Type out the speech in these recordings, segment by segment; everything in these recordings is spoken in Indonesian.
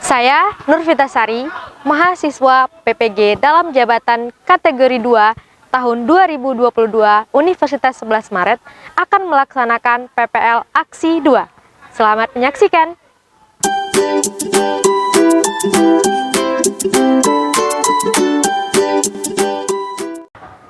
Saya Nurfitasari, mahasiswa PPG dalam jabatan kategori 2 tahun 2022 Universitas 11 Maret akan melaksanakan PPL Aksi 2. Selamat menyaksikan.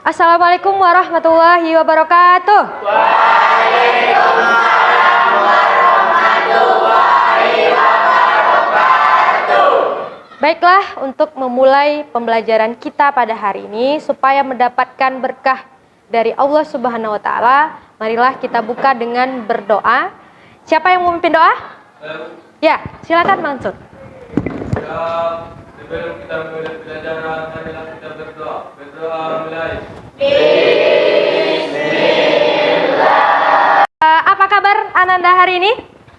Assalamualaikum warahmatullahi wabarakatuh. Waalaikumsalam warahmatullahi wabarakatuh. Baiklah, untuk memulai pembelajaran kita pada hari ini supaya mendapatkan berkah dari Allah Subhanahu wa taala, marilah kita buka dengan berdoa. Siapa yang memimpin doa? Ya, silakan Mansur. Sebelum kita mulai pelajaran, marilah kita berdoa. Berdoa mulai. Bismillah. Apa kabar Ananda hari ini?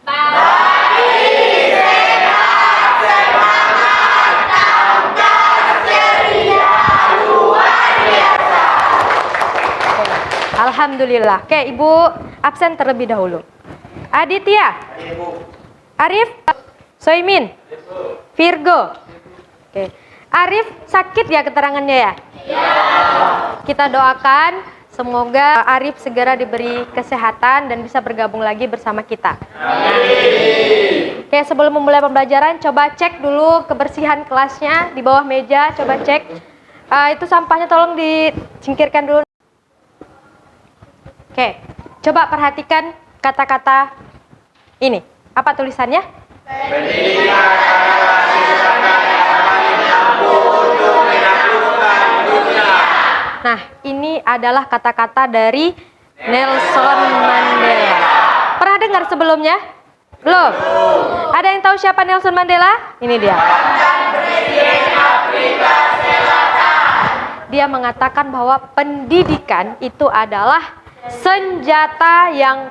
Baik, sehat, semangat, tampak ceria, luar biasa. Alhamdulillah. Oke, Ibu absen terlebih dahulu. Aditya, Arif, Soimin, Virgo. Oke. Arif sakit ya keterangannya ya? Iya. Kita doakan semoga Arif segera diberi kesehatan dan bisa bergabung lagi bersama kita. Amin. Oke, sebelum memulai pembelajaran, coba cek dulu kebersihan kelasnya di bawah meja. Coba cek. Itu sampahnya tolong disingkirkan dulu. Oke, coba perhatikan kata-kata ini. Apa tulisannya? Pendidikan adalah sisanya yang paling ampuh untuk menaklukkan dunia. Nah, ini adalah kata-kata dari Nelson Mandela. Pernah dengar sebelumnya? Belum? Ada yang tahu siapa Nelson Mandela? Ini dia. Presiden Afrika Selatan. Dia mengatakan bahwa pendidikan itu adalah senjata yang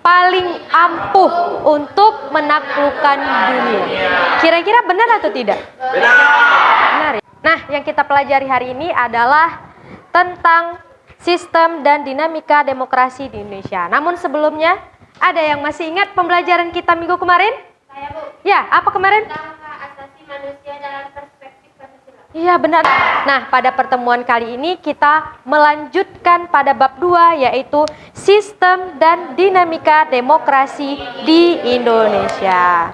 paling ampuh untuk menaklukkan dunia. Kira-kira benar atau tidak? Benar. Nah, yang kita pelajari hari ini adalah tentang sistem dan dinamika demokrasi di Indonesia. Namun sebelumnya, ada yang masih ingat pembelajaran kita minggu kemarin? Saya, Bu. Ya, apa kemarin? Tentang hak asasi manusia dalam perspektif Pancasila. Iya, benar. Nah, pada pertemuan kali ini kita melanjutkan pada bab 2, yaitu sistem dan dinamika demokrasi di Indonesia.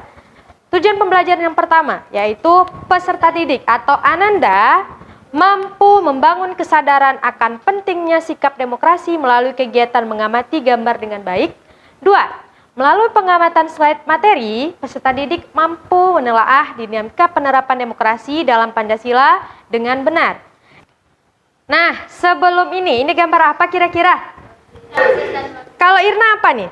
Tujuan pembelajaran yang pertama, yaitu peserta didik atau Ananda mampu membangun kesadaran akan pentingnya sikap demokrasi melalui kegiatan mengamati gambar dengan baik. 2. Melalui pengamatan slide materi, peserta didik mampu menelaah dinamika penerapan demokrasi dalam Pancasila dengan benar. Nah, sebelum ini gambar apa kira-kira? Kalau Irna apa nih?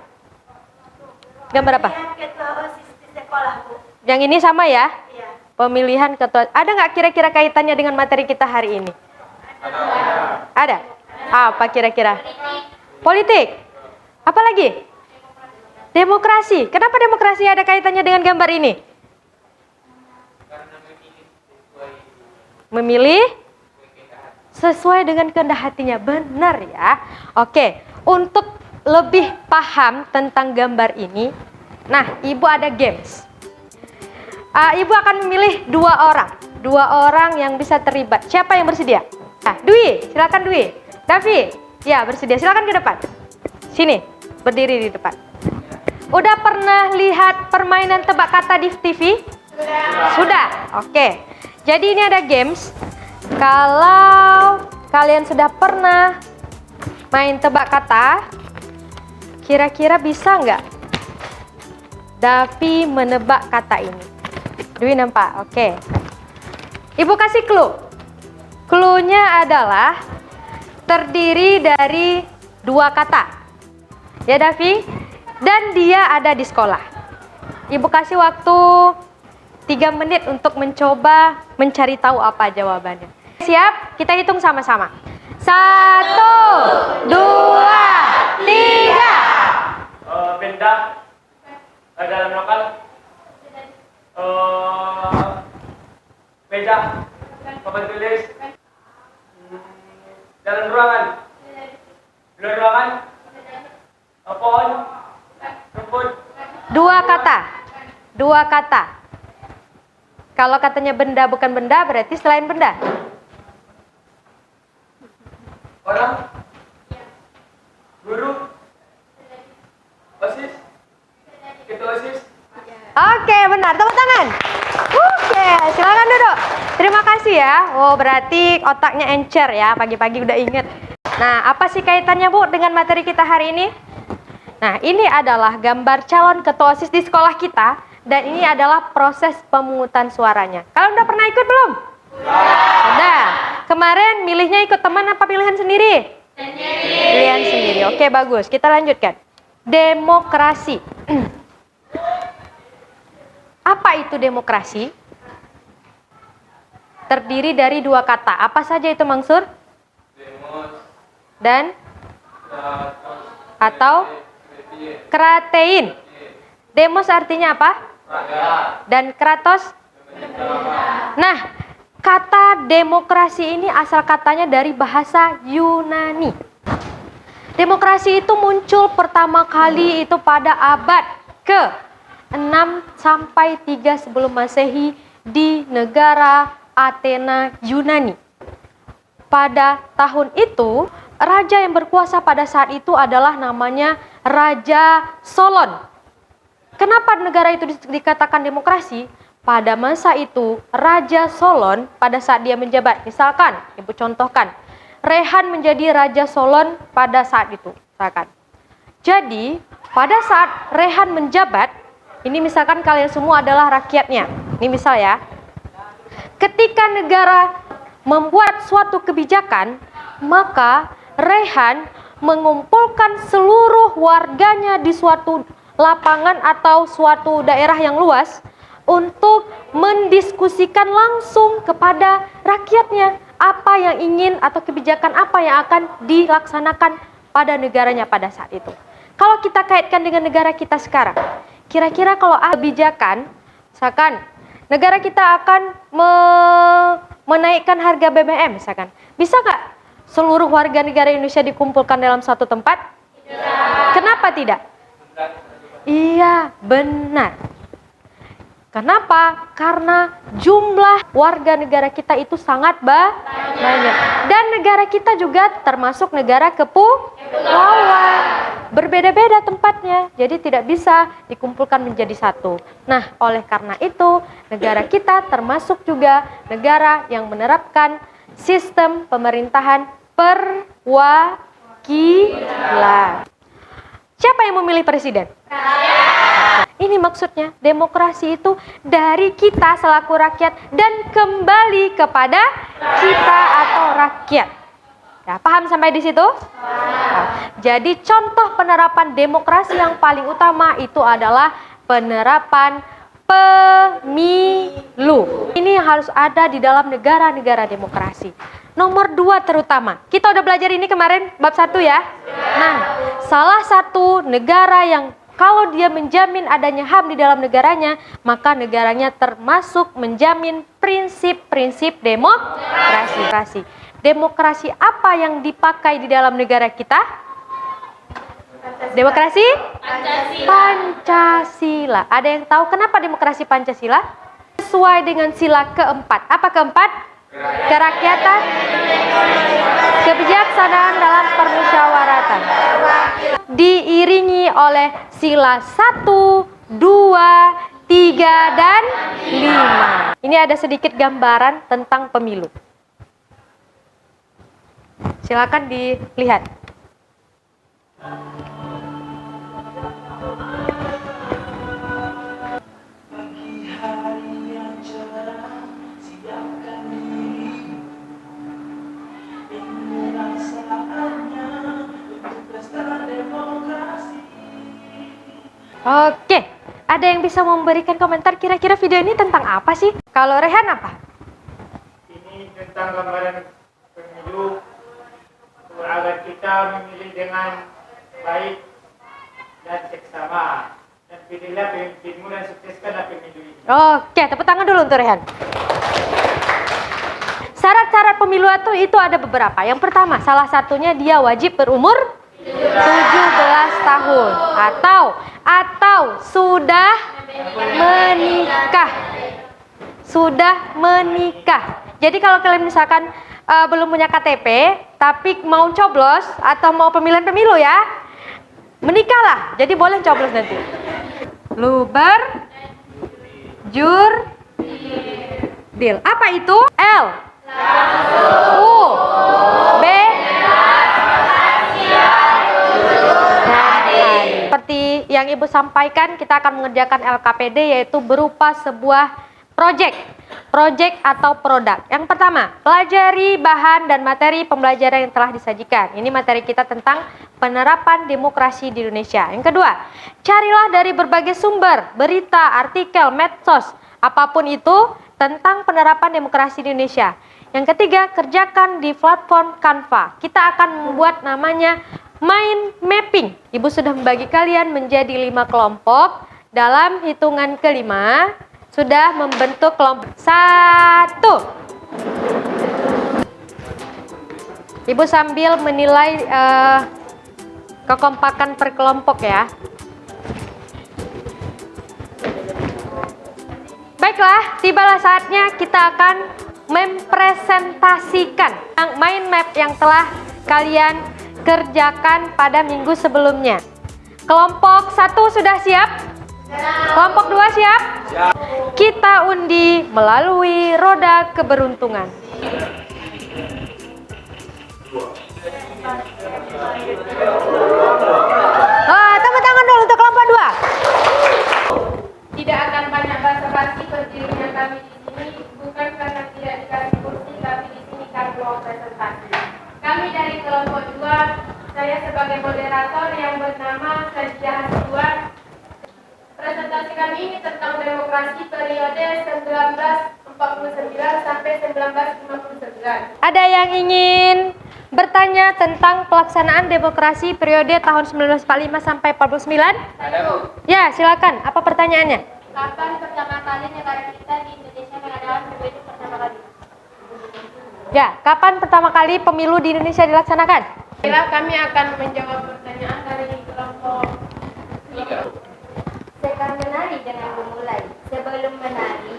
Gambar apa? Ketua OSIS di sekolah, Bu. Yang ini sama ya? Iya. Pemilihan ketua. Ada nggak kira-kira kaitannya dengan materi kita hari ini? Ada? Apa kira-kira? Politik. Apa lagi? Demokrasi. Kenapa demokrasi ada kaitannya dengan gambar ini? Memilih sesuai dengan kehendak hatinya. Benar ya. Oke, untuk lebih paham tentang gambar ini, nah, Ibu ada games. Ibu akan memilih dua orang yang bisa terlibat. Siapa yang bersedia? Nah, Dwi, silakan Dwi. Davi, ya bersedia. Silakan ke depan. Sini, berdiri di depan. Udah pernah lihat permainan tebak kata di TV? Sudah. Oke. Jadi ini ada games. Kalau kalian sudah pernah main tebak kata, kira-kira bisa nggak Davi menebak kata ini? Dwi nampak, oke. Ibu kasih clue. Clue-nya adalah terdiri dari dua kata. Ya Davi? Dan dia ada di sekolah. Ibu kasih waktu 3 menit untuk mencoba mencari tahu apa jawabannya. Siap? Kita hitung sama-sama. 1, 2, 3. Benda dalam lokal. Meja, papan tulis, dalam ruangan, luar ruangan, pohon, rumput. Dua kata. Kalau katanya benda bukan benda, berarti selain benda. Orang? Guru? OSIS? Ketua OSIS? Oke, benar. Tepuk tangan. Oke, silakan duduk. Terima kasih ya. Oh, berarti otaknya encer ya. Pagi-pagi udah inget. Nah, apa sih kaitannya Bu dengan materi kita hari ini? Nah, ini adalah gambar calon ketua OSIS di sekolah kita. Dan ini adalah proses pemungutan suaranya. Kalian udah pernah ikut belum? Udah. Kemarin milihnya ikut teman apa pilihan sendiri? Pilihan sendiri. Oke, bagus. Kita lanjutkan. Demokrasi. Apa itu demokrasi? Terdiri dari dua kata. Apa saja itu, Mangsur? Demos. Dan? Kratos. Atau? Kratein. Demos artinya apa? Rakyat. Dan Kratos? Nah, kata demokrasi ini asal katanya dari bahasa Yunani. Demokrasi itu muncul pertama kali itu pada abad ke-6 sampai 3 sebelum Masehi di negara Athena, Yunani. Pada tahun itu, raja yang berkuasa pada saat itu adalah namanya Raja Solon. Kenapa negara itu dikatakan demokrasi? Pada masa itu, Raja Solon pada saat dia menjabat, misalkan, Ibu contohkan, Rehan menjadi Raja Solon pada saat itu, misalkan. Jadi, pada saat Rehan menjabat, ini misalkan kalian semua adalah rakyatnya. Ini misal ya. Ketika negara membuat suatu kebijakan, maka Rehan mengumpulkan seluruh warganya di suatu lapangan atau suatu daerah yang luas untuk mendiskusikan langsung kepada rakyatnya apa yang ingin atau kebijakan apa yang akan dilaksanakan pada negaranya pada saat itu. Kalau kita kaitkan dengan negara kita sekarang, kira-kira kalau ada kebijakan, misalkan negara kita akan menaikkan harga BBM misalkan, bisa nggak seluruh warga negara Indonesia dikumpulkan dalam satu tempat? Tidak. Kenapa tidak? Iya, benar. Kenapa? Karena jumlah warga negara kita itu sangat banyak. Dan negara kita juga termasuk negara kepulauan. Berbeda-beda tempatnya, jadi tidak bisa dikumpulkan menjadi satu. Nah, oleh karena itu, negara kita termasuk juga negara yang menerapkan sistem pemerintahan perwakilan. Siapa yang memilih presiden? Ini maksudnya, demokrasi itu dari kita selaku rakyat dan kembali kepada kita atau rakyat. Ya, paham sampai di situ? Nah, jadi contoh penerapan demokrasi yang paling utama itu adalah penerapan pemilu. Ini yang harus ada di dalam negara-negara demokrasi. Nomor 2 terutama. Kita udah belajar ini kemarin bab 1 ya. Nah, salah satu negara yang kalau dia menjamin adanya HAM di dalam negaranya, maka negaranya termasuk menjamin prinsip-prinsip demokrasi. Demokrasi apa yang dipakai di dalam negara kita? Demokrasi? Pancasila. Ada yang tahu kenapa demokrasi Pancasila? Sesuai dengan sila keempat. Apa keempat? Kerakyatan, kebijaksanaan dalam permusyawaratan. Diiringi oleh sila 1, 2, 3, dan 5. Ini ada sedikit gambaran tentang pemilu. Silakan dilihat. Oke, ada yang bisa memberikan komentar kira-kira video ini tentang apa sih? Kalau Rehan apa? Ini tentang gambaran pemilu agar kita memilih dengan baik dan seksama dan pilihlah pemimpinmu dan sukseskanlah pemilu ini. Oke, tepuk tangan dulu untuk Rehan. Syarat-syarat pemilu itu ada beberapa. Yang pertama, salah satunya dia wajib berumur 17 tahun atau sudah menikah. sudah menikah. Jadi kalau kalian misalkan belum punya KTP, tapi mau coblos atau mau pemilihan pemilu ya, menikahlah. Jadi boleh coblos nanti. Luber, jur, deal. Apa itu? L. U. B. Seperti yang Ibu sampaikan, kita akan mengerjakan LKPD, yaitu berupa sebuah project atau produk. Yang pertama, pelajari bahan dan materi pembelajaran yang telah disajikan. Ini materi kita tentang penerapan demokrasi di Indonesia. Yang kedua, carilah dari berbagai sumber, berita, artikel, medsos, apapun itu tentang penerapan demokrasi di Indonesia. Yang ketiga, kerjakan di platform Canva. Kita akan membuat namanya mind mapping. Ibu sudah membagi kalian menjadi 5 kelompok. Dalam hitungan kelima, sudah membentuk kelompok 1. Ibu sambil menilai kekompakan per kelompok ya. Baiklah, tibalah saatnya kita akan mempresentasikan mind map yang telah kalian kerjakan pada minggu sebelumnya. Kelompok 1 sudah siap? Kelompok 2 siap? Kita undi melalui roda keberuntungan. Tepuk tangan dulu untuk kelompok 2. Tidak akan banyak basa-basi berdirinya kami di sini, bukan karena tidak dikasih kursi, tapi di sini kami mau presentasi. Kami dari kelompok 2, saya sebagai moderator yang bernama Sajdah Hasibuan. Presentasi kami ini tentang demokrasi periode 1949 sampai 1959. Ada yang ingin bertanya tentang pelaksanaan demokrasi periode tahun 1945 sampai 49? Ya, silakan. Apa pertanyaannya? Kapan pertama kali negara kita di Indonesia mengadakan pemilu pertama kali? Ya, kapan pertama kali pemilu di Indonesia dilaksanakan? Baiklah, kami akan menjawab pertanyaan dari kelompok 3. Sekarang menari dengan memulai. Sebelum menari,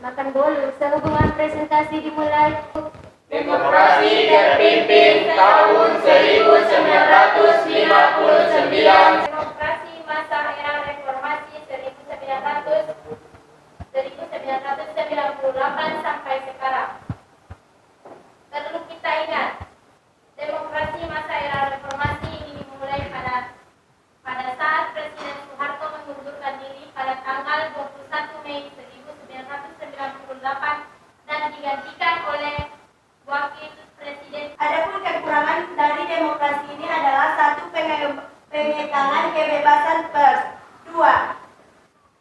makan bolu. Sehubungan presentasi dimulai. Demokrasi terpimpin tahun 1959. Demokrasi masa era reformasi 1998 sampai sekarang. Perlu kita ingat, demokrasi masa era reformasi ini dimulai pada saat Presiden Soeharto mengundurkan diri pada tanggal 21 Mei 1998 dan digantikan oleh Wakil Presiden. Adapun kekurangan dari demokrasi ini adalah 1. Pengekangan kebebasan pers. 2.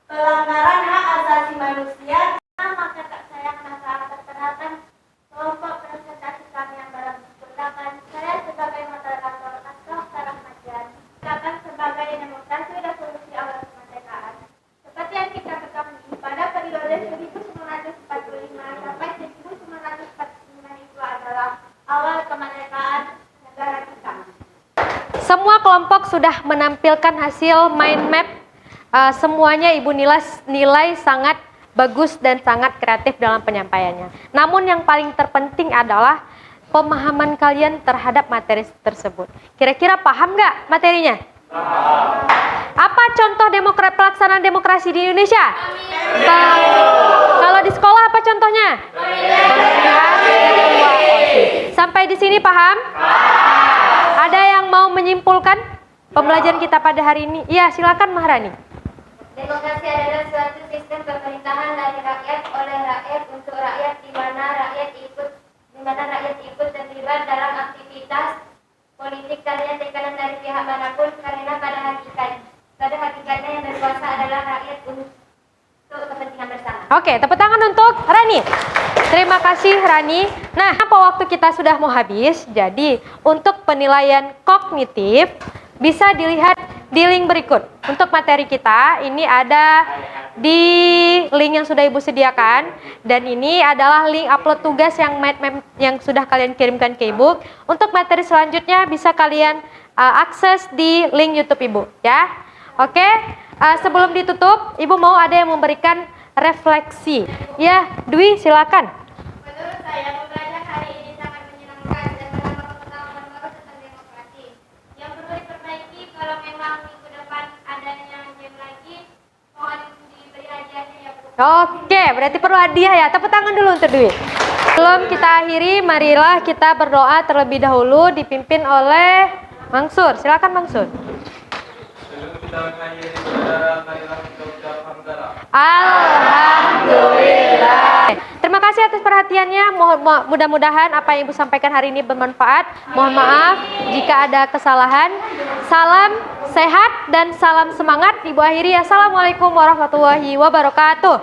Pelanggaran hak asasi manusia. Maka tak sayang maka perkenalkan kelompok presentasi kami yang baru digunakan. Saya sebagai moderator Asraf Rahmadian akan sebagai demokrasi revolusi awal kemerdekaan. Seperti yang kita ketahui, pada periode 1945 sampai 1945 itu adalah awal kemerdekaan negara kita. Semua kelompok sudah menampilkan hasil mind map. Semuanya Ibu nilai sangat bagus dan sangat kreatif dalam penyampaiannya. Namun yang paling terpenting adalah pemahaman kalian terhadap materi tersebut. Kira-kira paham nggak materinya? Paham. Apa contoh pelaksanaan demokrasi di Indonesia? Kalau di sekolah apa contohnya? Sampai di sini paham? Ada yang mau menyimpulkan pembelajaran kita pada hari ini? Iya, silakan Maharani. Demokrasi adalah suatu sistem pemerintahan dari rakyat oleh rakyat untuk rakyat, di mana rakyat ikut terlibat dalam aktivitas politik tanpa tekanan dari pihak manapun, karena pada hakikatnya yang berkuasa adalah rakyat untuk kepentingan bersama. Oke, tepuk tangan untuk Rani. Terima kasih Rani. Nah, apa waktu kita sudah mau habis, jadi untuk penilaian kognitif bisa dilihat di link berikut. Untuk materi kita, ini ada di link yang sudah Ibu sediakan. Dan ini adalah link upload tugas yang sudah kalian kirimkan ke Ibu. Untuk materi selanjutnya bisa kalian akses di link YouTube Ibu. Ya, oke. Sebelum ditutup, Ibu mau ada yang memberikan refleksi. Ya, Dwi silakan. Menurut saya, pembelajaran hari ini sangat menyenangkan dan menambah pengetahuan baru tentang demokrasi. Yang perlu diperbaiki kalau memang minggu depan adanya game lagi, mohon diberi hadiahnya ya Bu. Oke, berarti perlu hadiah ya. Tepuk tangan dulu untuk Dwi. Sebelum kita akhiri, marilah kita berdoa terlebih dahulu dipimpin oleh Mangsur. Silakan Mangsur. Sebelum kita mengakhiri saudara, marilah kita ucap hamdalah. Alhamdulillah. Terima kasih atas perhatiannya. Mudah-mudahan apa yang Ibu sampaikan hari ini bermanfaat. Mohon maaf jika ada kesalahan. Salam sehat dan salam semangat. Ibu akhiri. Assalamualaikum warahmatullahi wabarakatuh.